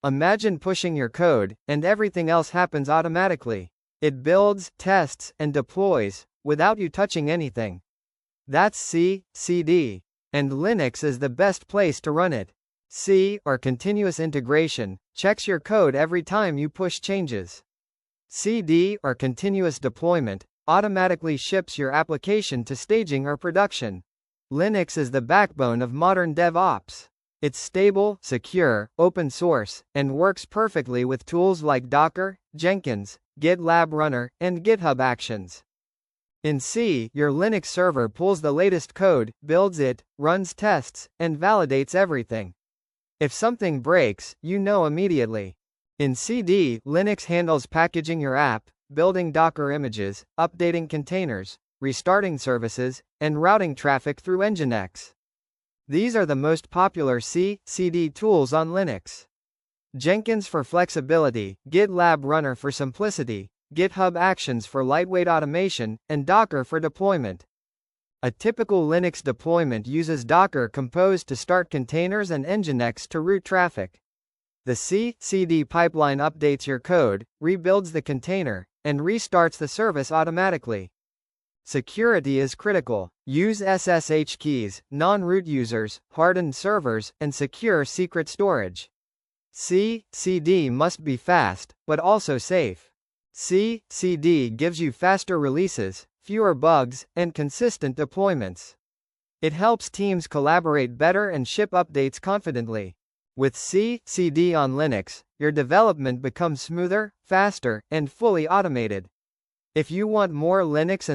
Imagine pushing your code, and everything else happens automatically. It builds, tests, and deploys, without you touching anything. That's C/CD. And Linux is the best place to run it. C, or continuous integration, checks your code every time you push changes. CD, or continuous deployment, automatically ships your application to staging or production. Linux is the backbone of modern DevOps. It's stable, secure, open source, and works perfectly with tools like Docker, Jenkins, GitLab Runner, and GitHub Actions. In C, your Linux server pulls the latest code, builds it, runs tests, and validates everything. If something breaks, you know immediately. In CD, Linux handles packaging your app, building Docker images, updating containers, restarting services, and routing traffic through Nginx. These are the most popular C/CD tools on Linux. Jenkins for flexibility, GitLab Runner for simplicity, GitHub Actions for lightweight automation, and Docker for deployment. A typical Linux deployment uses Docker Compose to start containers and Nginx to route traffic. The C/CD pipeline updates your code, rebuilds the container, and restarts the service automatically. Security is critical. Use SSH keys, non-root users, hardened servers, and secure secret storage. C/CD must be fast, but also safe. C/CD gives you faster releases, fewer bugs, and consistent deployments. It helps teams collaborate better and ship updates confidently. With C/CD on Linux, your development becomes smoother, faster, and fully automated. If you want more Linux and